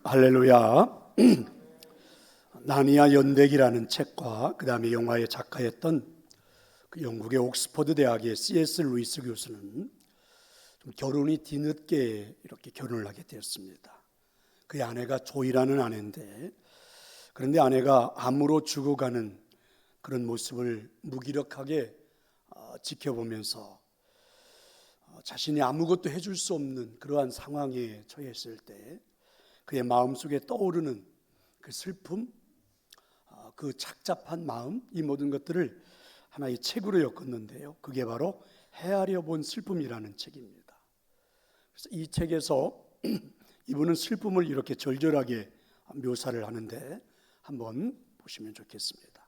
할렐루야. 나니아 연대기라는 책과 그 다음에 영화의 작가였던 그 영국의 옥스퍼드 대학의 C.S. 루이스 교수는 좀 결혼이 뒤늦게 이렇게 결혼을 하게 되었습니다. 그의 아내가 조이라는 아내인데, 그런데 아내가 암으로 죽어가는 그런 모습을 무기력하게 지켜보면서 자신이 아무것도 해줄 수 없는 그러한 상황에 처했을 때 그의 마음속에 떠오르는 그 슬픔, 그 착잡한 마음, 이 모든 것들을 하나의 책으로 엮었는데요. 그게 바로 헤아려 본 슬픔이라는 책입니다. 그래서 이 책에서 이분은 슬픔을 이렇게 절절하게 묘사를 하는데 한번 보시면 좋겠습니다.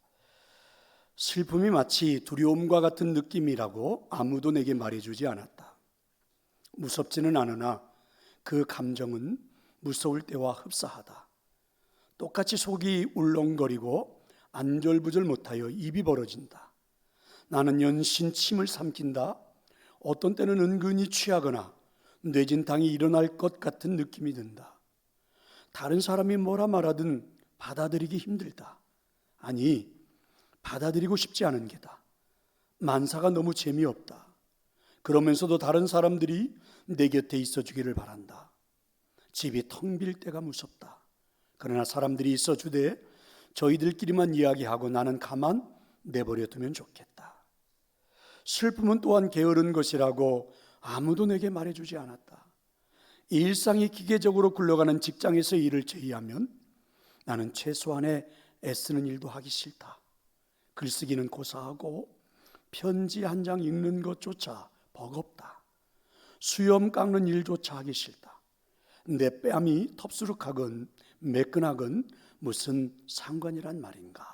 슬픔이 마치 두려움과 같은 느낌이라고 아무도 내게 말해주지 않았다. 무섭지는 않으나 그 감정은 무서울 때와 흡사하다. 똑같이 속이 울렁거리고 안절부절 못하여 입이 벌어진다. 나는 연신 침을 삼킨다. 어떤 때는 은근히 취하거나 뇌진탕이 일어날 것 같은 느낌이 든다. 다른 사람이 뭐라 말하든 받아들이기 힘들다. 아니, 받아들이고 싶지 않은 게다. 만사가 너무 재미없다. 그러면서도 다른 사람들이 내 곁에 있어 주기를 바란다. 집이 텅 빌 때가 무섭다. 그러나 사람들이 있어 주되 저희들끼리만 이야기하고 나는 가만 내버려 두면 좋겠다. 슬픔은 또한 게으른 것이라고 아무도 내게 말해주지 않았다. 일상이 기계적으로 굴러가는 직장에서 일을 제의하면 나는 최소한의 애쓰는 일도 하기 싫다. 글쓰기는 고사하고 편지 한 장 읽는 것조차 버겁다. 수염 깎는 일조차 하기 싫다. 내 뺨이 텁수룩하건 매끈하건 무슨 상관이란 말인가.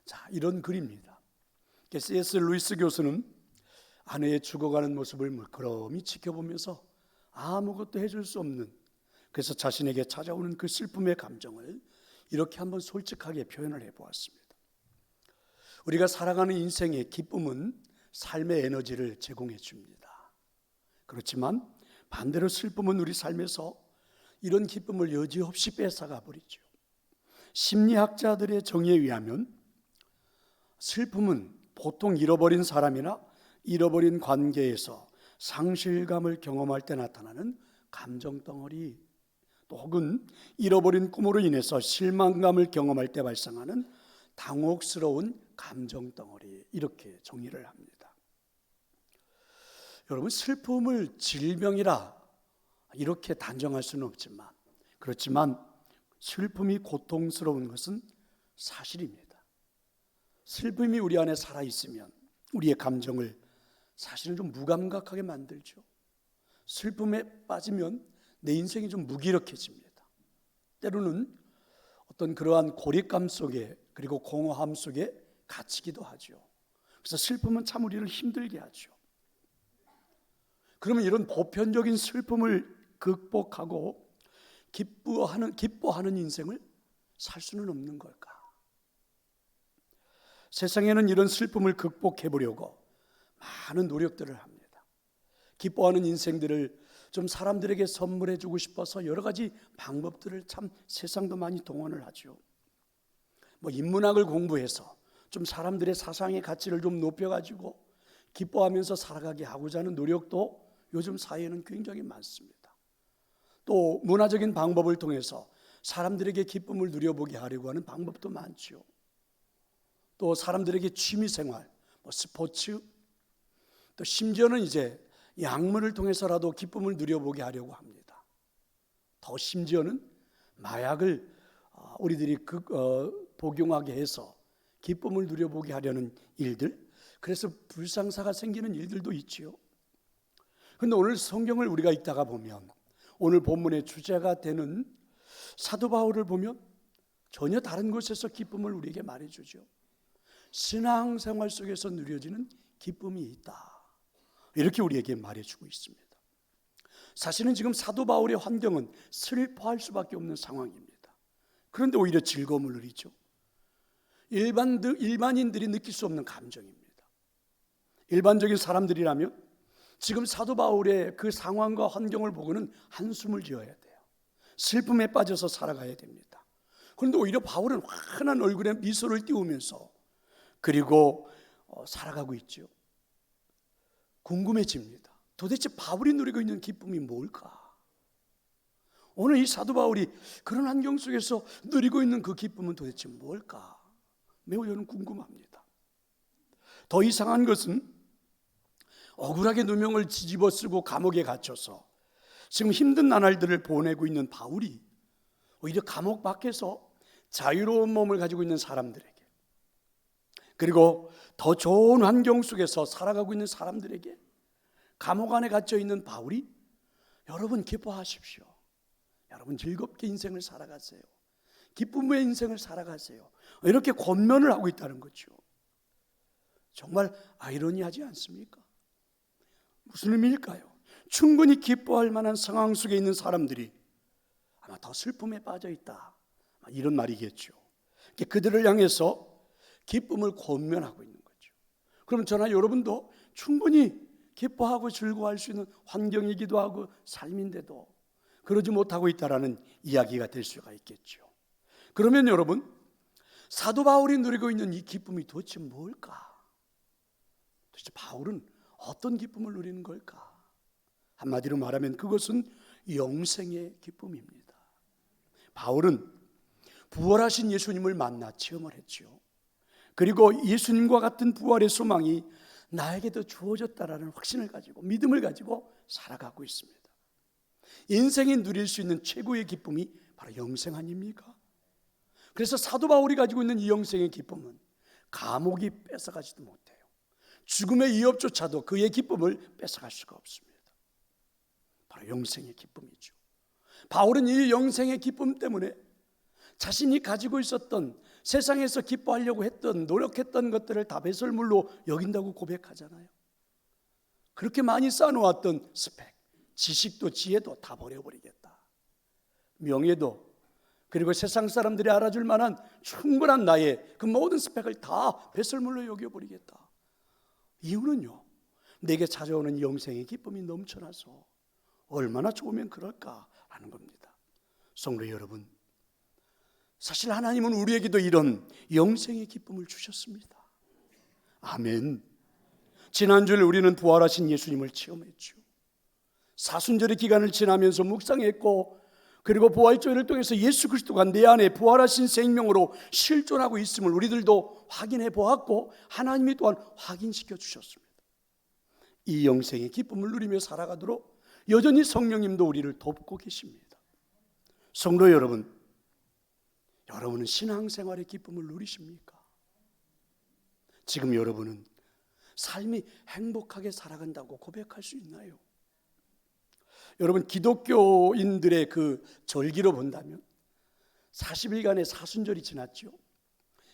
자, 이런 글입니다. C.S. 루이스 교수는 아내의 죽어가는 모습을 물끄러미 지켜보면서 아무것도 해줄 수 없는, 그래서 자신에게 찾아오는 그 슬픔의 감정을 이렇게 한번 솔직하게 표현을 해보았습니다. 우리가 살아가는 인생의 기쁨은 삶의 에너지를 제공해 줍니다. 그렇지만 반대로 슬픔은 우리 삶에서 이런 기쁨을 여지없이 뺏어가 버리죠. 심리학자들의 정의에 의하면 슬픔은 보통 잃어버린 사람이나 잃어버린 관계에서 상실감을 경험할 때 나타나는 감정덩어리, 또 혹은 잃어버린 꿈으로 인해서 실망감을 경험할 때 발생하는 당혹스러운 감정덩어리, 이렇게 정의를 합니다. 여러분, 슬픔을 질병이라 이렇게 단정할 수는 없지만, 그렇지만 슬픔이 고통스러운 것은 사실입니다. 슬픔이 우리 안에 살아있으면 우리의 감정을 사실은 좀 무감각하게 만들죠. 슬픔에 빠지면 내 인생이 좀 무기력해집니다. 때로는 어떤 그러한 고립감 속에, 그리고 공허함 속에 갇히기도 하죠. 그래서 슬픔은 참 우리를 힘들게 하죠. 그러면 이런 보편적인 슬픔을 극복하고 기뻐하는 인생을 살 수는 없는 걸까? 세상에는 이런 슬픔을 극복해 보려고 많은 노력들을 합니다. 기뻐하는 인생들을 좀 사람들에게 선물해 주고 싶어서 여러 가지 방법들을 참 세상도 많이 동원을 하죠. 인문학을 공부해서 좀 사람들의 사상의 가치를 좀 높여가지고 기뻐하면서 살아가게 하고자 하는 노력도 요즘 사회에는 굉장히 많습니다. 또 문화적인 방법을 통해서 사람들에게 기쁨을 누려보게 하려고 하는 방법도 많죠. 또 사람들에게 취미생활, 스포츠, 또 심지어는 이제 약물을 통해서라도 기쁨을 누려보게 하려고 합니다. 더 심지어는 마약을 우리들이 복용하게 해서 기쁨을 누려보게 하려는 일들, 그래서 불상사가 생기는 일들도 있지요. 그런데 오늘 성경을 우리가 읽다가 보면 오늘 본문의 주제가 되는 사도 바울을 보면 전혀 다른 곳에서 기쁨을 우리에게 말해주죠. 신앙생활 속에서 누려지는 기쁨이 있다, 이렇게 우리에게 말해주고 있습니다. 사실은 지금 사도 바울의 환경은 슬퍼할 수밖에 없는 상황입니다. 그런데 오히려 즐거움을 누리죠. 일반인들이 느낄 수 없는 감정입니다. 일반적인 사람들이라면 지금 사도 바울의 그 상황과 환경을 보고는 한숨을 지어야 돼요. 슬픔에 빠져서 살아가야 됩니다. 그런데 오히려 바울은 환한 얼굴에 미소를 띄우면서 그리고 살아가고 있죠. 궁금해집니다. 도대체 바울이 누리고 있는 기쁨이 뭘까? 오늘 이 사도 바울이 그런 환경 속에서 누리고 있는 그 기쁨은 도대체 뭘까? 매우 저는 궁금합니다. 더 이상한 것은 억울하게 누명을 뒤집어 쓰고 감옥에 갇혀서 지금 힘든 나날들을 보내고 있는 바울이 오히려 감옥 밖에서 자유로운 몸을 가지고 있는 사람들에게, 그리고 더 좋은 환경 속에서 살아가고 있는 사람들에게, 감옥 안에 갇혀 있는 바울이 여러분 기뻐하십시오, 여러분 즐겁게 인생을 살아가세요, 기쁨의 인생을 살아가세요, 이렇게 권면을 하고 있다는 거죠. 정말 아이러니하지 않습니까? 무슨 의미일까요? 충분히 기뻐할 만한 상황 속에 있는 사람들이 아마 더 슬픔에 빠져 있다, 이런 말이겠죠. 그들을 향해서 기쁨을 권면하고 있는 거죠. 그럼 저나 여러분도 충분히 기뻐하고 즐거워할 수 있는 환경이기도 하고 삶인데도 그러지 못하고 있다라는 이야기가 될 수가 있겠죠. 그러면 여러분, 사도 바울이 누리고 있는 이 기쁨이 도대체 뭘까? 도대체 바울은 어떤 기쁨을 누리는 걸까? 한마디로 말하면 그것은 영생의 기쁨입니다. 바울은 부활하신 예수님을 만나 체험을 했죠. 그리고 예수님과 같은 부활의 소망이 나에게도 주어졌다라는 확신을 가지고, 믿음을 가지고 살아가고 있습니다. 인생이 누릴 수 있는 최고의 기쁨이 바로 영생 아닙니까? 그래서 사도 바울이 가지고 있는 이 영생의 기쁨은 감옥이 뺏어가지도 못해요. 죽음의 위협조차도 그의 기쁨을 뺏어갈 수가 없습니다. 바로 영생의 기쁨이죠. 바울은 이 영생의 기쁨 때문에 자신이 가지고 있었던, 세상에서 기뻐하려고 했던, 노력했던 것들을 다 배설물로 여긴다고 고백하잖아요. 그렇게 많이 쌓아놓았던 스펙, 지식도 지혜도 다 버려버리겠다. 명예도, 그리고 세상 사람들이 알아줄 만한 충분한 나의 그 모든 스펙을 다 배설물로 여겨버리겠다. 이유는요, 내게 찾아오는 영생의 기쁨이 넘쳐나서 얼마나 좋으면 그럴까라는 겁니다. 성도 여러분, 사실 하나님은 우리에게도 이런 영생의 기쁨을 주셨습니다. 아멘. 지난주에 우리는 부활하신 예수님을 체험했죠. 사순절의 기간을 지나면서 묵상했고, 그리고 부활절을 통해서 예수 그리스도가 내 안에 부활하신 생명으로 실존하고 있음을 우리들도 확인해 보았고, 하나님이 또한 확인시켜 주셨습니다. 이 영생의 기쁨을 누리며 살아가도록 여전히 성령님도 우리를 돕고 계십니다. 성도 여러분, 여러분은 신앙생활의 기쁨을 누리십니까? 지금 여러분은 삶이 행복하게 살아간다고 고백할 수 있나요? 여러분, 기독교인들의 그 절기로 본다면 40일간의 사순절이 지났죠.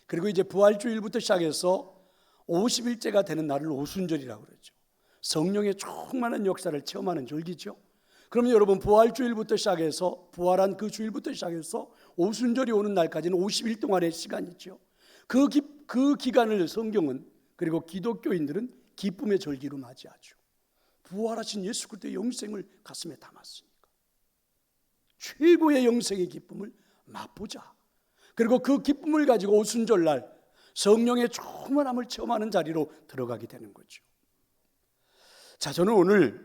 그리고 이제 부활주일부터 시작해서 50일째가 되는 날을 오순절이라고 그러죠. 성령의 충만한 역사를 체험하는 절기죠. 그러면 여러분, 부활주일부터 시작해서, 부활한 그 주일부터 시작해서 오순절이 오는 날까지는 50일 동안의 시간이죠. 그 기간을 성경은, 그리고 기독교인들은 기쁨의 절기로 맞이하죠. 부활하신 예수 그리스도의 영생을 가슴에 담았으니까 최고의 영생의 기쁨을 맛보자. 그리고 그 기쁨을 가지고 오순절날 성령의 충만함을 체험하는 자리로 들어가게 되는 거죠. 자, 저는 오늘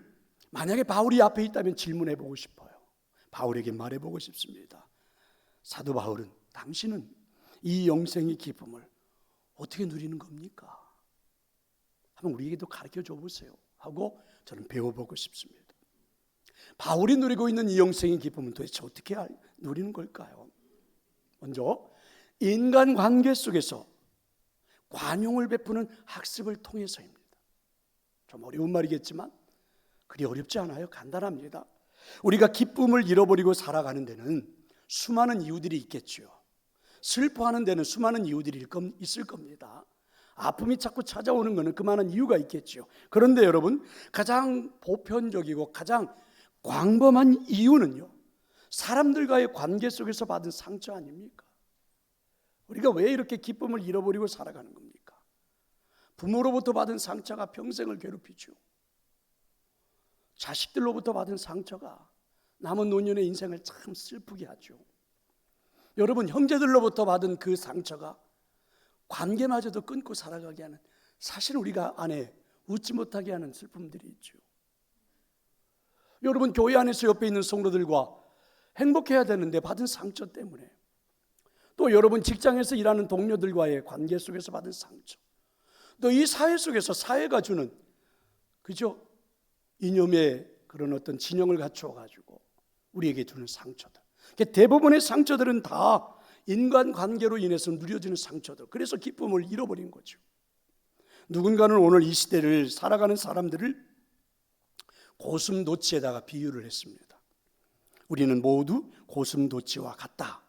만약에 바울이 앞에 있다면 질문해 보고 싶어요. 바울에게 말해 보고 싶습니다. 사도 바울은, 당신은 이 영생의 기쁨을 어떻게 누리는 겁니까? 한번 우리에게도 가르쳐 줘 보세요 하고 저는 배워보고 싶습니다. 바울이 누리고 있는 이 영생의 기쁨은 도대체 어떻게 누리는 걸까요? 먼저 인간관계 속에서 관용을 베푸는 학습을 통해서입니다. 좀 어려운 말이겠지만 그리 어렵지 않아요. 간단합니다. 우리가 기쁨을 잃어버리고 살아가는 데는 수많은 이유들이 있겠죠. 슬퍼하는 데는 수많은 이유들이 있을 겁니다. 아픔이 자꾸 찾아오는 것은 그만한 이유가 있겠죠. 그런데 여러분, 가장 보편적이고 가장 광범한 이유는요, 사람들과의 관계 속에서 받은 상처 아닙니까? 우리가 왜 이렇게 기쁨을 잃어버리고 살아가는 겁니까? 부모로부터 받은 상처가 평생을 괴롭히죠. 자식들로부터 받은 상처가 남은 노년의 인생을 참 슬프게 하죠. 여러분, 형제들로부터 받은 그 상처가 관계마저도 끊고 살아가게 하는, 사실 우리가 안에 웃지 못하게 하는 슬픔들이 있죠. 여러분, 교회 안에서 옆에 있는 성도들과 행복해야 되는데 받은 상처 때문에, 또 여러분 직장에서 일하는 동료들과의 관계 속에서 받은 상처, 또 이 사회 속에서 사회가 주는 그죠? 이념의 그런 어떤 진영을 갖추어 가지고 우리에게 주는 상처들, 대부분의 상처들은 다 인간관계로 인해서 누려지는 상처들, 그래서 기쁨을 잃어버린 거죠. 누군가는 오늘 이 시대를 살아가는 사람들을 고슴도치에다가 비유를 했습니다. 우리는 모두 고슴도치와 같다,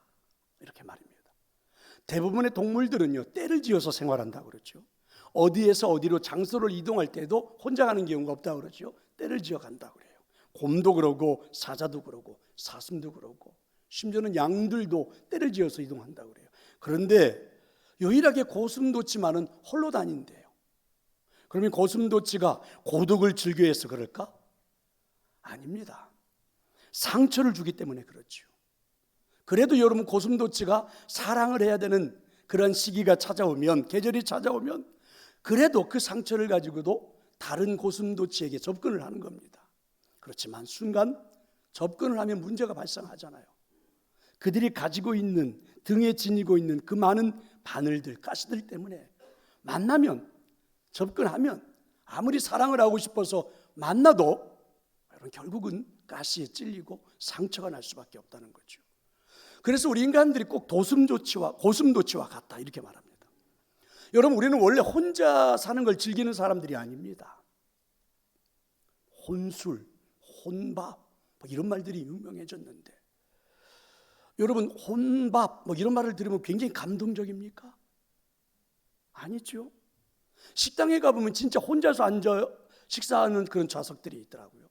이렇게 말입니다. 대부분의 동물들은요, 떼를 지어서 생활한다고 그러죠. 어디에서 어디로 장소를 이동할 때도 혼자 가는 경우가 없다고 그러죠. 떼를 지어 간다고 그래요. 곰도 그러고 사자도 그러고 사슴도 그러고 심지어는 양들도 떼를 지어서 이동한다고 그래요. 그런데 유일하게 고슴도치만은 홀로 다닌대요. 그러면 고슴도치가 고독을 즐겨해서 그럴까? 아닙니다. 상처를 주기 때문에 그렇죠. 그래도 여러분, 고슴도치가 사랑을 해야 되는 그런 시기가 찾아오면, 계절이 찾아오면, 그래도 그 상처를 가지고도 다른 고슴도치에게 접근을 하는 겁니다. 그렇지만 순간 접근을 하면 문제가 발생하잖아요. 그들이 가지고 있는, 등에 지니고 있는 그 많은 바늘들, 가시들 때문에 만나면, 접근하면, 아무리 사랑을 하고 싶어서 만나도 결국은 가시에 찔리고 상처가 날 수밖에 없다는 거죠. 그래서 우리 인간들이 꼭 고슴도치와 같다, 이렇게 말합니다. 여러분, 우리는 원래 혼자 사는 걸 즐기는 사람들이 아닙니다. 혼술, 혼밥, 이런 말들이 유명해졌는데, 여러분, 혼밥 이런 말을 들으면 굉장히 감동적입니까? 아니죠. 식당에 가보면 진짜 혼자서 앉아 식사하는 그런 좌석들이 있더라고요.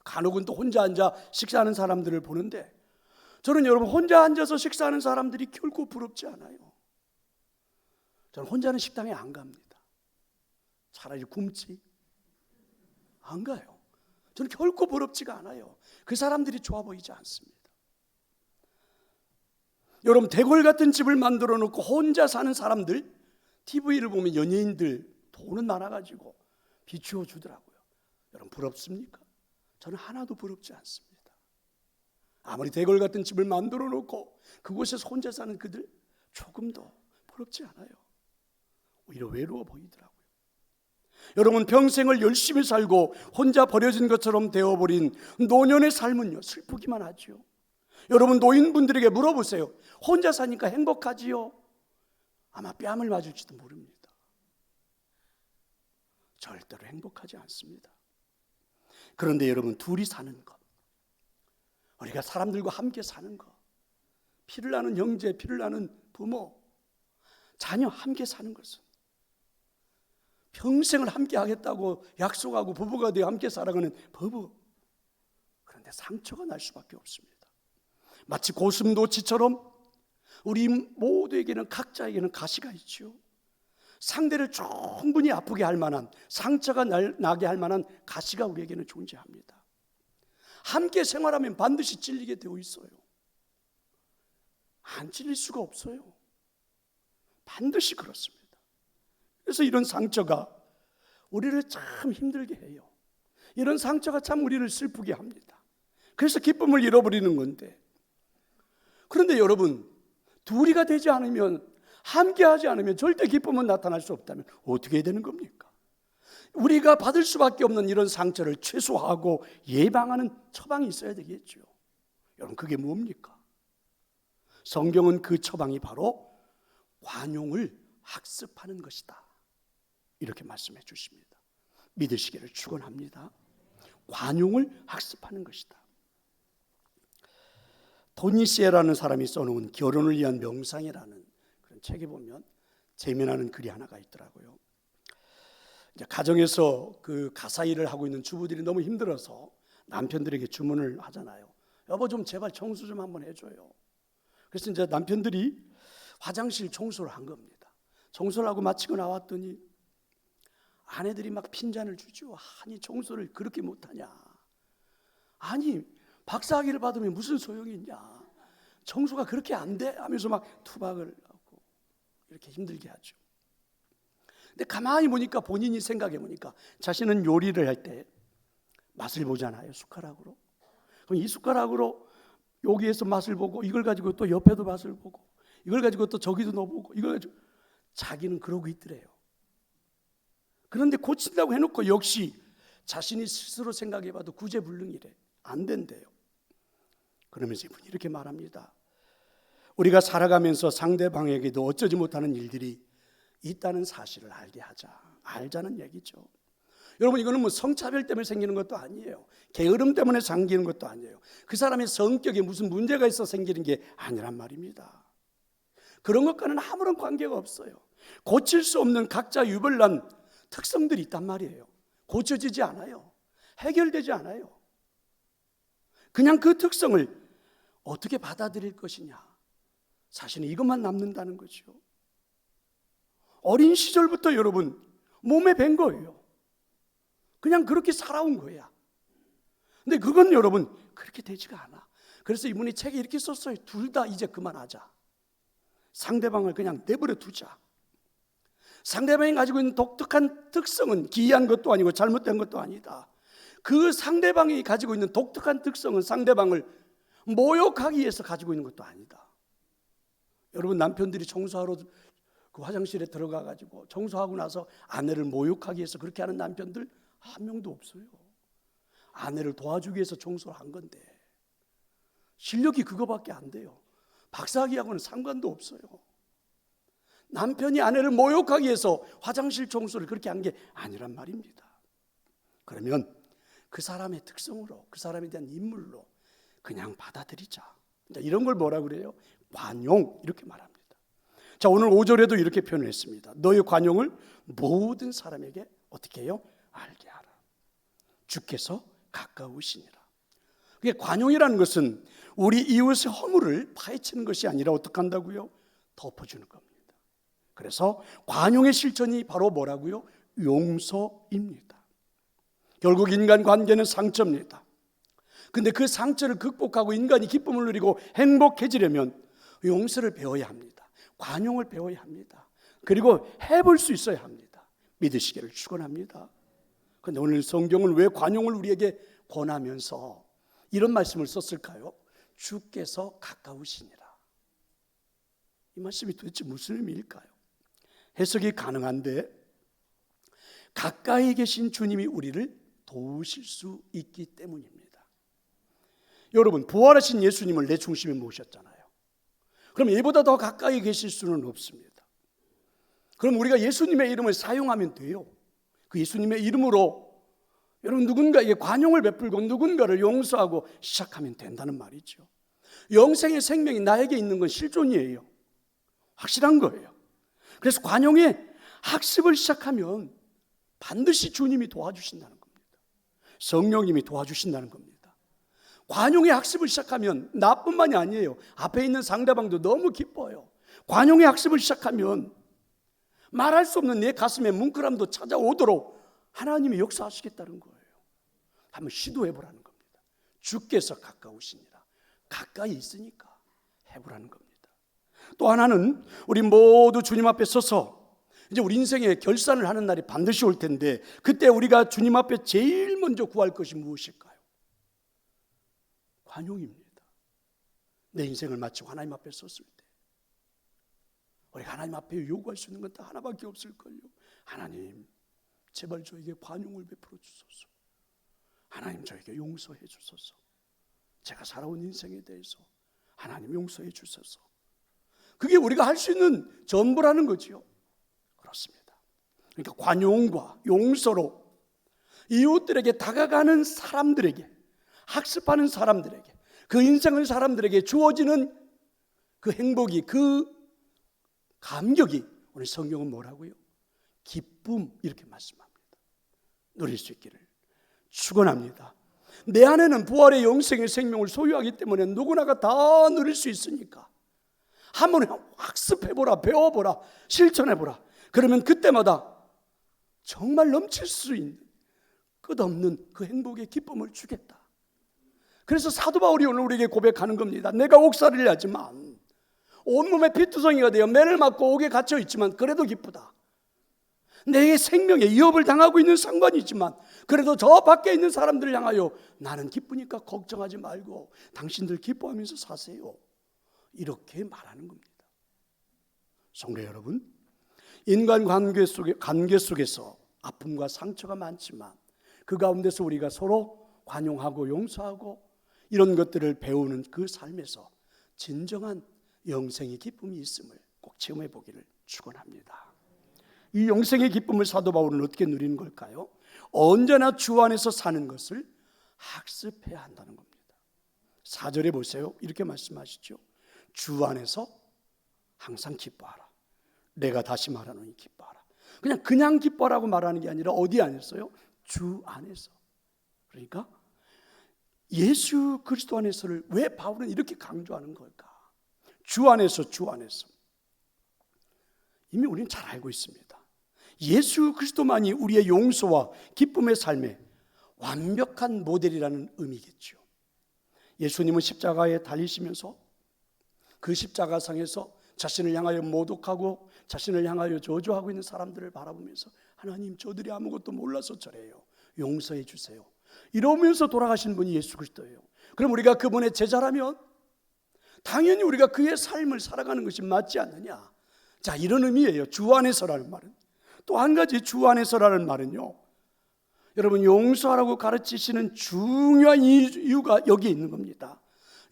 간혹은 또 혼자 앉아 식사하는 사람들을 보는데, 저는 여러분, 혼자 앉아서 식사하는 사람들이 결코 부럽지 않아요. 저는 혼자는 식당에 안 갑니다. 차라리 굶지 안 가요. 저는 결코 부럽지가 않아요. 그 사람들이 좋아 보이지 않습니다. 여러분, 대궐 같은 집을 만들어 놓고 혼자 사는 사람들, TV를 보면 연예인들 돈은 많아가지고 비추어 주더라고요. 여러분, 부럽습니까? 저는 하나도 부럽지 않습니다. 아무리 대궐 같은 집을 만들어 놓고 그곳에서 혼자 사는 그들, 조금도 부럽지 않아요. 오히려 외로워 보이더라고요. 여러분, 평생을 열심히 살고 혼자 버려진 것처럼 되어버린 노년의 삶은요, 슬프기만 하죠. 여러분, 노인분들에게 물어보세요. 혼자 사니까 행복하지요? 아마 뺨을 맞을지도 모릅니다. 절대로 행복하지 않습니다. 그런데 여러분, 둘이 사는 것, 우리가 사람들과 함께 사는 것, 피를 나는 형제, 피를 나는 부모, 자녀 함께 사는 것은, 평생을 함께 하겠다고 약속하고 부부가 되어 함께 살아가는 부부, 그런데 상처가 날 수밖에 없습니다. 마치 고슴도치처럼 우리 모두에게는, 각자에게는 가시가 있죠. 상대를 충분히 아프게 할 만한, 상처가 나게 할 만한 가시가 우리에게는 존재합니다. 함께 생활하면 반드시 찔리게 되어 있어요. 안 찔릴 수가 없어요. 반드시 그렇습니다. 그래서 이런 상처가 우리를 참 힘들게 해요. 이런 상처가 참 우리를 슬프게 합니다. 그래서 기쁨을 잃어버리는 건데, 그런데 여러분, 둘이가 되지 않으면, 함께 하지 않으면 절대 기쁨은 나타날 수 없다면 어떻게 해야 되는 겁니까? 우리가 받을 수밖에 없는 이런 상처를 최소화하고 예방하는 처방이 있어야 되겠죠. 여러분, 그게 뭡니까? 성경은 그 처방이 바로 관용을 학습하는 것이다, 이렇게 말씀해 주십니다. 믿으시기를 축원합니다. 관용을 학습하는 것이다. 토니 시에라는 사람이 써놓은 결혼을 위한 명상이라는 그런 책에 보면 재미나는 글이 하나가 있더라고요. 이제 가정에서 그 가사 일을 하고 있는 주부들이 너무 힘들어서 남편들에게 주문을 하잖아요. 여보, 좀 제발 청소 좀 한번 해줘요. 그래서 이제 남편들이 화장실 청소를 한 겁니다. 청소를 하고 마치고 나왔더니 아내들이 막 핀잔을 주죠. 아니, 청소를 그렇게 못하냐. 아니, 박사학위를 받으면 무슨 소용이 있냐, 청소가 그렇게 안 돼 하면서 막 투박을 하고 이렇게 힘들게 하죠. 근데 가만히 보니까, 본인이 생각해 보니까, 자신은 요리를 할 때 맛을 보잖아요, 숟가락으로. 그럼 이 숟가락으로 여기에서 맛을 보고, 이걸 가지고 또 옆에도 맛을 보고, 이걸 가지고 또 저기도 넣어보고, 이걸 가지고, 자기는 그러고 있더래요. 그런데 고친다고 해놓고 역시 자신이 스스로 생각해봐도 구제불능이래. 안 된대요. 그러면서 이분이 이렇게 말합니다. 우리가 살아가면서 상대방에게도 어쩌지 못하는 일들이 있다는 사실을 알게 하자. 알자는 얘기죠. 여러분, 이거는 뭐 성차별 때문에 생기는 것도 아니에요. 게으름 때문에 생기는 것도 아니에요. 그 사람의 성격에 무슨 문제가 있어 생기는 게 아니란 말입니다. 그런 것과는 아무런 관계가 없어요. 고칠 수 없는 각자 유별난 특성들이 있단 말이에요. 고쳐지지 않아요. 해결되지 않아요. 그냥 그 특성을 어떻게 받아들일 것이냐, 사실은 이것만 남는다는 거죠. 어린 시절부터 여러분 몸에 밴 거예요. 그냥 그렇게 살아온 거야. 근데 그건 여러분 그렇게 되지가 않아. 그래서 이분이 책에 이렇게 썼어요. 둘 다 이제 그만하자. 상대방을 그냥 내버려 두자. 상대방이 가지고 있는 독특한 특성은 기이한 것도 아니고 잘못된 것도 아니다. 그 상대방이 가지고 있는 독특한 특성은 상대방을 모욕하기 위해서 가지고 있는 것도 아니다. 여러분, 남편들이 청소하러 그 화장실에 들어가 가지고 청소하고 나서 아내를 모욕하기 위해서 그렇게 하는 남편들 한 명도 없어요. 아내를 도와주기 위해서 청소를 한 건데 실력이 그거밖에 안 돼요. 박사학위하고는 상관도 없어요. 남편이 아내를 모욕하기 위해서 화장실 청소를 그렇게 한 게 아니란 말입니다. 그러면 그 사람의 특성으로, 그 사람에 대한 인물로 그냥 받아들이자. 이런 걸 뭐라 그래요? 관용, 이렇게 말합니다. 자, 오늘 5절에도 이렇게 표현했습니다. 너의 관용을 모든 사람에게 어떻게 해요? 알게 하라. 주께서 가까우시니라. 그게 관용이라는 것은 우리 이웃의 허물을 파헤치는 것이 아니라 어떻게 한다고요? 덮어주는 겁니다. 그래서 관용의 실천이 바로 뭐라고요? 용서입니다. 결국 인간 관계는 상처입니다. 근데 그 상처를 극복하고 인간이 기쁨을 누리고 행복해지려면 용서를 배워야 합니다. 관용을 배워야 합니다. 그리고 해볼 수 있어야 합니다. 믿으시기를 축원합니다. 그런데 오늘 성경은 왜 관용을 우리에게 권하면서 이런 말씀을 썼을까요? 주께서 가까우시니라. 이 말씀이 도대체 무슨 의미일까요? 해석이 가능한데, 가까이 계신 주님이 우리를 도우실 수 있기 때문입니다. 여러분, 부활하신 예수님을 내 중심에 모셨잖아요. 그럼 이보다 더 가까이 계실 수는 없습니다. 그럼 우리가 예수님의 이름을 사용하면 돼요. 그 예수님의 이름으로 여러분 누군가에게 관용을 베풀고 누군가를 용서하고 시작하면 된다는 말이죠. 영생의 생명이 나에게 있는 건 실존이에요. 확실한 거예요. 그래서 관용의 학습을 시작하면 반드시 주님이 도와주신다는 겁니다. 성령님이 도와주신다는 겁니다. 관용의 학습을 시작하면 나뿐만이 아니에요. 앞에 있는 상대방도 너무 기뻐요. 관용의 학습을 시작하면 말할 수 없는 내 가슴에 뭉클함도 찾아오도록 하나님이 역사하시겠다는 거예요. 한번 시도해보라는 겁니다. 주께서 가까우시니라. 가까이 있으니까 해보라는 겁니다. 또 하나는 우리 모두 주님 앞에 서서 이제 우리 인생의 결산을 하는 날이 반드시 올 텐데, 그때 우리가 주님 앞에 제일 먼저 구할 것이 무엇일까요? 관용입니다. 내 인생을 마치고 하나님 앞에 섰을 때 우리가 하나님 앞에 요구할 수 있는 건 다 하나밖에 없을걸요. 하나님, 제발 저에게 관용을 베풀어 주소서. 하나님, 저에게 용서해 주소서. 제가 살아온 인생에 대해서 하나님 용서해 주소서. 그게 우리가 할 수 있는 전부라는 거지요. 그렇습니다. 그러니까 관용과 용서로 이웃들에게 다가가는 사람들에게, 학습하는 사람들에게, 그 인생의 사람들에게 주어지는 그 행복이, 그 감격이, 오늘 성경은 뭐라고요? 기쁨, 이렇게 말씀합니다. 누릴 수 있기를 축원합니다. 내 안에는 부활의 영생의 생명을 소유하기 때문에 누구나가 다 누릴 수 있으니까 한번 학습해보라, 배워보라, 실천해보라. 그러면 그때마다 정말 넘칠 수 있는 끝없는 그 행복의 기쁨을 주겠다. 그래서 사도 바울이 오늘 우리에게 고백하는 겁니다. 내가 옥살이를 하지만 온몸에 피투성이가 되어 매를 맞고 옥에 갇혀 있지만 그래도 기쁘다. 내 생명에 위협을 당하고 있는 상관이 있지만 그래도 저 밖에 있는 사람들을 향하여 나는 기쁘니까 걱정하지 말고 당신들 기뻐하면서 사세요. 이렇게 말하는 겁니다. 성도 여러분, 인간 관계 속에서 아픔과 상처가 많지만 그 가운데서 우리가 서로 관용하고 용서하고 이런 것들을 배우는 그 삶에서 진정한 영생의 기쁨이 있음을 꼭 체험해 보기를 축원합니다. 이 영생의 기쁨을 사도 바울은 어떻게 누리는 걸까요? 언제나 주 안에서 사는 것을 학습해야 한다는 겁니다. 4절에 보세요. 이렇게 말씀하시죠. 주 안에서 항상 기뻐하라. 내가 다시 말하노니 기뻐하라. 그냥 기뻐하라고 말하는 게 아니라 어디 안에서요? 주 안에서. 그러니까 예수 그리스도 안에서를 왜 바울은 이렇게 강조하는 걸까? 주 안에서. 이미 우리는 잘 알고 있습니다. 예수 그리스도만이 우리의 용서와 기쁨의 삶의 완벽한 모델이라는 의미겠죠. 예수님은 십자가에 달리시면서 그 십자가상에서 자신을 향하여 모독하고 자신을 향하여 저주하고 있는 사람들을 바라보면서 하나님, 저들이 아무것도 몰라서 저래요. 용서해 주세요. 이러면서 돌아가신 분이 예수 그리스도예요. 그럼 우리가 그분의 제자라면 당연히 우리가 그의 삶을 살아가는 것이 맞지 않느냐. 자, 이런 의미예요. 주 안에서라는 말은. 또 한 가지 주 안에서라는 말은요, 여러분 용서하라고 가르치시는 중요한 이유가 여기에 있는 겁니다.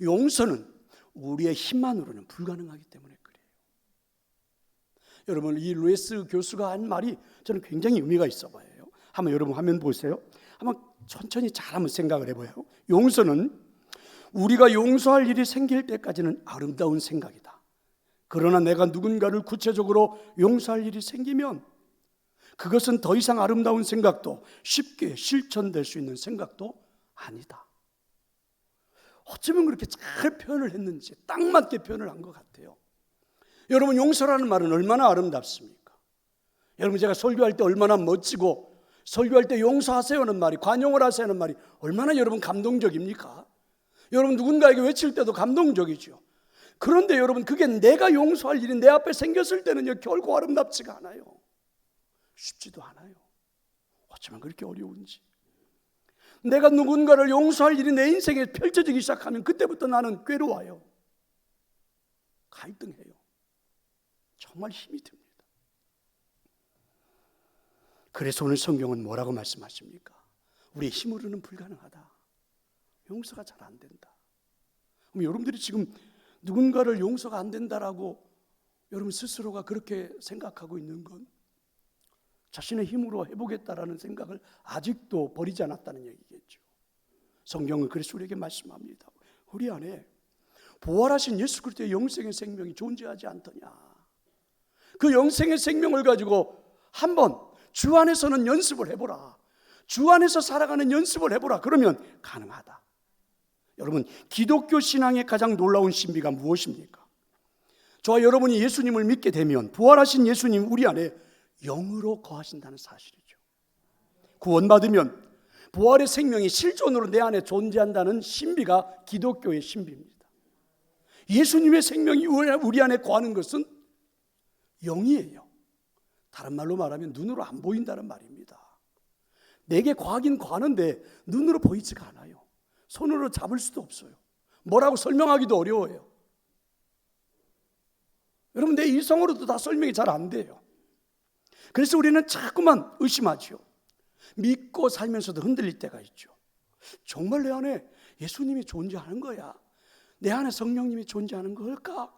용서는 우리의 힘만으로는 불가능하기 때문에 그래요. 여러분, 이 루이스 교수가 한 말이 저는 굉장히 의미가 있어 보여요. 한번 여러분 화면 보세요. 한번 천천히 잘 한번 생각을 해봐요. 용서는 우리가 용서할 일이 생길 때까지는 아름다운 생각이다. 그러나 내가 누군가를 구체적으로 용서할 일이 생기면 그것은 더 이상 아름다운 생각도 쉽게 실천될 수 있는 생각도 아니다. 어쩌면 그렇게 잘 표현을 했는지 딱 맞게 표현을 한 것 같아요. 여러분, 용서라는 말은 얼마나 아름답습니까? 여러분, 제가 설교할 때 얼마나 멋지고, 설교할 때 용서하세요는 말이, 관용을 하세요는 말이 얼마나 여러분 감동적입니까? 여러분, 누군가에게 외칠 때도 감동적이죠. 그런데 여러분, 그게 내가 용서할 일이 내 앞에 생겼을 때는요, 결코 아름답지가 않아요. 쉽지도 않아요. 어쩌면 그렇게 어려운지. 내가 누군가를 용서할 일이 내 인생에 펼쳐지기 시작하면 그때부터 나는 괴로워요. 갈등해요. 정말 힘이 듭니다. 그래서 오늘 성경은 뭐라고 말씀하십니까? 우리의 힘으로는 불가능하다. 용서가 잘 안 된다. 그럼 여러분들이 지금 누군가를 용서가 안 된다라고 여러분 스스로가 그렇게 생각하고 있는 건 자신의 힘으로 해보겠다라는 생각을 아직도 버리지 않았다는 얘기겠죠. 성경은 그래서 우리에게 말씀합니다. 우리 안에 부활하신 예수 그리스도의 영생의 생명이 존재하지 않더냐. 그 영생의 생명을 가지고 한번 주 안에서는 연습을 해보라. 주 안에서 살아가는 연습을 해보라. 그러면 가능하다. 여러분, 기독교 신앙의 가장 놀라운 신비가 무엇입니까? 저와 여러분이 예수님을 믿게 되면 부활하신 예수님 우리 안에 영으로 거하신다는 사실이죠. 구원받으면 부활의 생명이 실존으로 내 안에 존재한다는 신비가 기독교의 신비입니다. 예수님의 생명이 우리 안에 거하는 것은 영이에요. 다른 말로 말하면 눈으로 안 보인다는 말입니다. 내게 거하긴 거하는데 눈으로 보이지가 않아요. 손으로 잡을 수도 없어요. 뭐라고 설명하기도 어려워요. 여러분, 내 이성으로도 다 설명이 잘 안 돼요. 그래서 우리는 자꾸만 의심하죠. 믿고 살면서도 흔들릴 때가 있죠. 정말 내 안에 예수님이 존재하는 거야? 내 안에 성령님이 존재하는 걸까?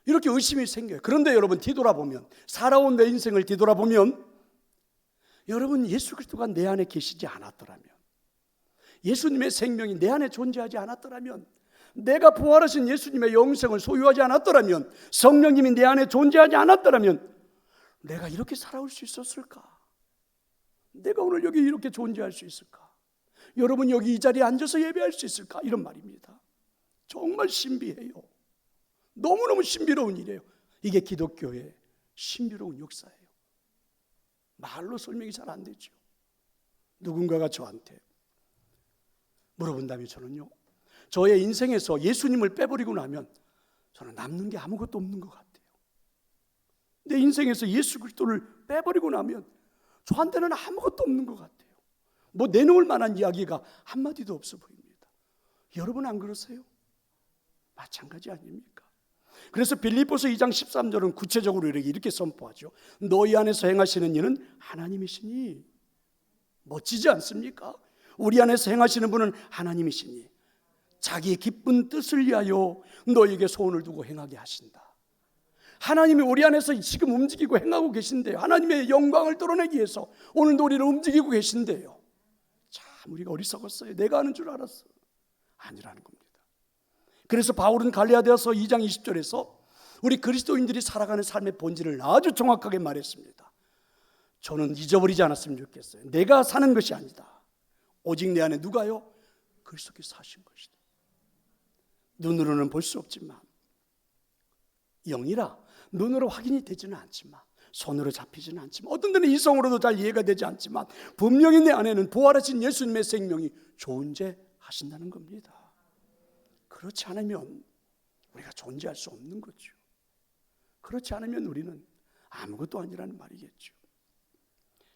이렇게 의심이 생겨요. 그런데 여러분, 뒤돌아보면, 살아온 내 인생을 뒤돌아보면, 여러분, 예수 그리스도가 내 안에 계시지 않았더라면, 예수님의 생명이 내 안에 존재하지 않았더라면, 내가 부활하신 예수님의 영생을 소유하지 않았더라면, 성령님이 내 안에 존재하지 않았더라면 내가 이렇게 살아올 수 있었을까? 내가 오늘 여기 이렇게 존재할 수 있을까? 여러분, 여기 이 자리에 앉아서 예배할 수 있을까? 이런 말입니다. 정말 신비해요. 너무너무 신비로운 일이에요. 이게 기독교의 신비로운 역사예요. 말로 설명이 잘 안 되죠. 누군가가 저한테 물어본다면 저는요, 저의 인생에서 예수님을 빼버리고 나면 저는 남는 게 아무것도 없는 것 같아요. 내 인생에서 예수 그리스도를 빼버리고 나면 저한테는 아무것도 없는 것 같아요. 뭐 내놓을 만한 이야기가 한마디도 없어 보입니다. 여러분 안 그러세요? 마찬가지 아닙니까? 그래서 빌립보서 2장 13절은 구체적으로 이렇게 선포하죠. 너희 안에서 행하시는 이는 하나님이시니. 멋지지 않습니까? 우리 안에서 행하시는 분은 하나님이시니 자기의 기쁜 뜻을 위하여 너에게 소원을 두고 행하게 하신다. 하나님이 우리 안에서 지금 움직이고 행하고 계신데요. 하나님의 영광을 드러내기 위해서 오늘도 우리를 움직이고 계신데요. 참 우리가 어리석었어요. 내가 아는 줄 알았어. 아니라는 겁니다. 그래서 바울은 갈라디아서 2장 20절에서 우리 그리스도인들이 살아가는 삶의 본질을 아주 정확하게 말했습니다. 저는 잊어버리지 않았으면 좋겠어요. 내가 사는 것이 아니다. 오직 내 안에 누가요? 그리스도께서 사신 것이다. 눈으로는 볼 수 없지만, 영이라 눈으로 확인이 되지는 않지만, 손으로 잡히지는 않지만, 어떤 때는 이성으로도 잘 이해가 되지 않지만 분명히 내 안에는 부활하신 예수님의 생명이 존재하신다는 겁니다. 그렇지 않으면 우리가 존재할 수 없는 거죠. 그렇지 않으면 우리는 아무것도 아니라는 말이겠죠.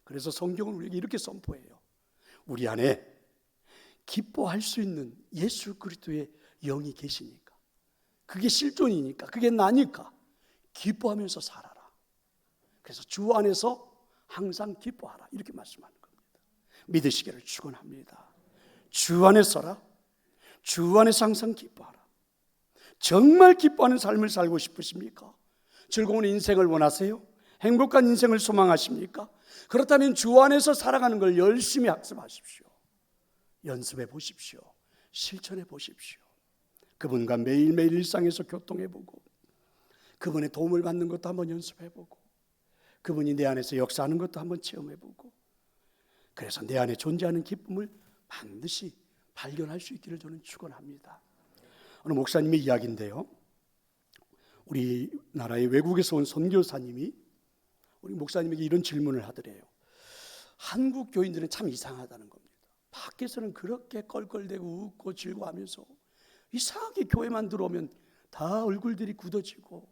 그래서 성경은 우리에게 이렇게 선포해요. 우리 안에 기뻐할 수 있는 예수 그리스도의 영이 계시니까, 그게 실존이니까, 그게 나니까 기뻐하면서 살아라. 그래서 주 안에서 항상 기뻐하라, 이렇게 말씀하는 겁니다. 믿으시기를 축원합니다. 주 안에 서라. 주 안에서 항상 기뻐하라. 정말 기뻐하는 삶을 살고 싶으십니까? 즐거운 인생을 원하세요? 행복한 인생을 소망하십니까? 그렇다면 주 안에서 살아가는 걸 열심히 학습하십시오. 연습해 보십시오. 실천해 보십시오. 그분과 매일매일 일상에서 교통해보고, 그분의 도움을 받는 것도 한번 연습해보고, 그분이 내 안에서 역사하는 것도 한번 체험해보고, 그래서 내 안에 존재하는 기쁨을 반드시 발견할 수 있기를 저는 축원합니다. 어느 목사님의 이야기인데요, 우리나라의 외국에서 온 선교사님이 우리 목사님에게 이런 질문을 하더래요. 한국 교인들은 참 이상하다는 겁니다. 밖에서는 그렇게 껄껄대고 웃고 즐거워하면서 이상하게 교회만 들어오면 다 얼굴들이 굳어지고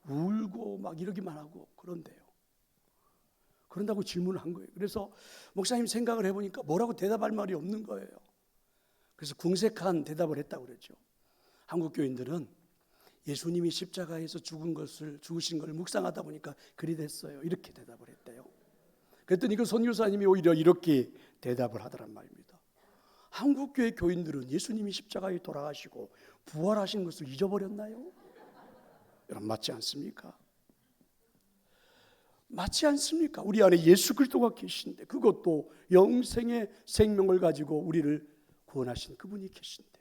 울고 막 이러기만 하고 그런데요. 그런다고 질문을 한 거예요. 그래서 목사님 생각을 해보니까 뭐라고 대답할 말이 없는 거예요. 그래서 궁색한 대답을 했다고 그랬죠. 한국 교인들은 예수님이 십자가에서 죽으신 걸 묵상하다 보니까 그리 됐어요. 이렇게 대답을 했대요. 그랬더니 그 선교사님이 오히려 이렇게 대답을 하더란 말입니다. 한국교회 교인들은 예수님이 십자가에 돌아가시고 부활하신 것을 잊어버렸나요? 여러분, 맞지 않습니까? 맞지 않습니까? 우리 안에 예수 그리스도가 계신데, 그것도 영생의 생명을 가지고 우리를 구원하신 그분이 계신데,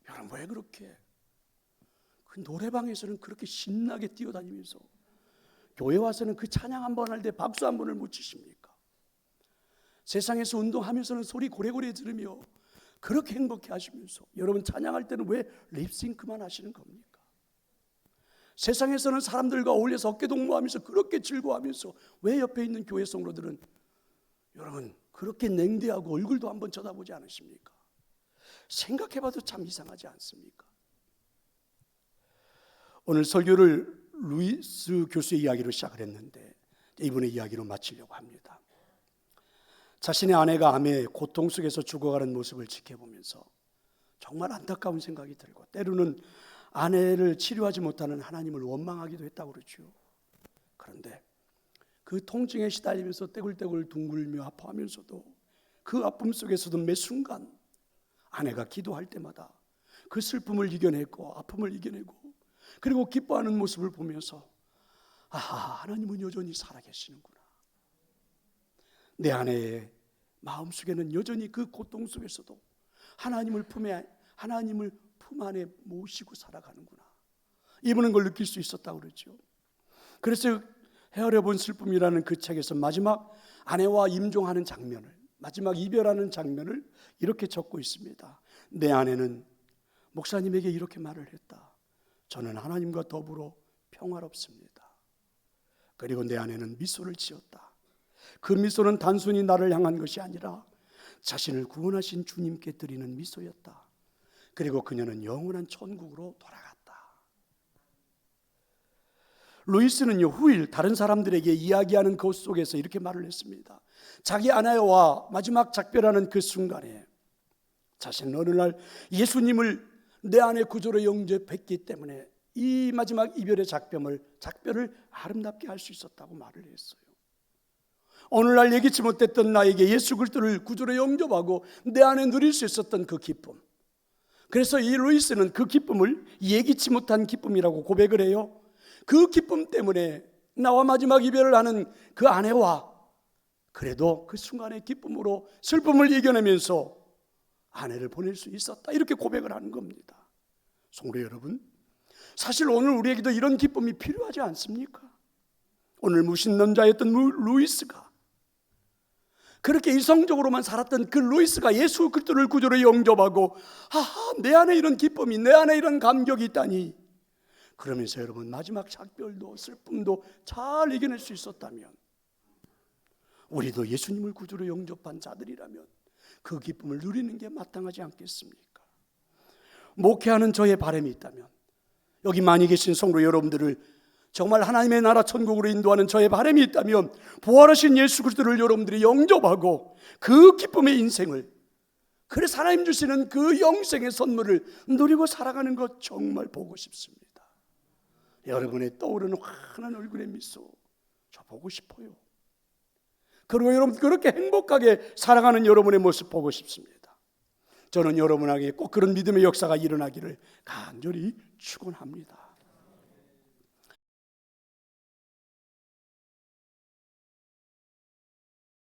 여러분 왜 그렇게 그 노래방에서는 그렇게 신나게 뛰어다니면서 교회 와서는 그 찬양 한 번 할 때 박수 한 번을 못 치십니까? 세상에서 운동하면서는 소리 고래고래 들으며 그렇게 행복해 하시면서 여러분 찬양할 때는 왜 립싱크만 하시는 겁니까? 세상에서는 사람들과 어울려서 어깨동무하면서 그렇게 즐거워하면서 왜 옆에 있는 교회 성도들은 여러분 그렇게 냉대하고 얼굴도 한번 쳐다보지 않으십니까? 생각해봐도 참 이상하지 않습니까? 오늘 설교를 루이스 교수의 이야기로 시작을 했는데 이분의 이야기로 마치려고 합니다. 자신의 아내가 암의 고통 속에서 죽어가는 모습을 지켜보면서 정말 안타까운 생각이 들고, 때로는 아내를 치료하지 못하는 하나님을 원망하기도 했다고 그러죠. 그런데 그 통증에 시달리면서 떼굴떼굴 둥글며 아파하면서도 그 아픔 속에서도 매 순간 아내가 기도할 때마다 그 슬픔을 이겨내고 아픔을 이겨내고 그리고 기뻐하는 모습을 보면서 하나님은 여전히 살아계시는구나. 내 아내의 마음속에는 여전히 그 고통 속에서도 하나님을 품 안에 모시고 살아가는구나. 이분은 걸 느낄 수 있었다고 그러죠. 그래서 헤아려 본 슬픔이라는 그 책에서 마지막 아내와 임종하는 장면을, 마지막 이별하는 장면을 이렇게 적고 있습니다. 내 아내는 목사님에게 이렇게 말을 했다. 저는 하나님과 더불어 평화롭습니다. 그리고 내 아내는 미소를 지었다. 그 미소는 단순히 나를 향한 것이 아니라 자신을 구원하신 주님께 드리는 미소였다. 그리고 그녀는 영원한 천국으로 돌아갔다. 루이스는요, 후일 다른 사람들에게 이야기하는 것 속에서 이렇게 말을 했습니다. 자기 아내와 마지막 작별하는 그 순간에 자신은 어느 날 예수님을 내 안에 구주로 영접했기 때문에 이 마지막 이별의 작별을 아름답게 할 수 있었다고 말을 했어요. 오늘날 예기치 못했던 나에게 예수 그리스도를 구주로 영접하고 내 안에 누릴 수 있었던 그 기쁨, 그래서 이 루이스는 그 기쁨을 예기치 못한 기쁨이라고 고백을 해요. 그 기쁨 때문에 나와 마지막 이별을 하는 그 아내와 그래도 그 순간의 기쁨으로 슬픔을 이겨내면서 아내를 보낼 수 있었다, 이렇게 고백을 하는 겁니다. 성도 여러분, 사실 오늘 우리에게도 이런 기쁨이 필요하지 않습니까? 오늘 무신론자였던 루이스가, 그렇게 이성적으로만 살았던 그 루이스가 예수 그리스도를 구주로 영접하고 내 안에 이런 기쁨이, 내 안에 이런 감격이 있다니, 그러면서 여러분 마지막 작별도 슬픔도 잘 이겨낼 수 있었다면, 우리도 예수님을 구주로 영접한 자들이라면 그 기쁨을 누리는 게 마땅하지 않겠습니까? 목회하는 저의 바람이 있다면, 여기 많이 계신 성도 여러분들을 정말 하나님의 나라 천국으로 인도하는 저의 바람이 있다면, 부활하신 예수 그리스도를 여러분들이 영접하고 그 기쁨의 인생을, 그래서 하나님 주시는 그 영생의 선물을 누리고 살아가는 것 정말 보고 싶습니다. 여러분의 떠오르는 환한 얼굴의 미소, 저 보고 싶어요. 그리고 여러분 그렇게 행복하게 살아가는 여러분의 모습 보고 싶습니다. 저는 여러분에게 꼭 그런 믿음의 역사가 일어나기를 간절히 축원합니다.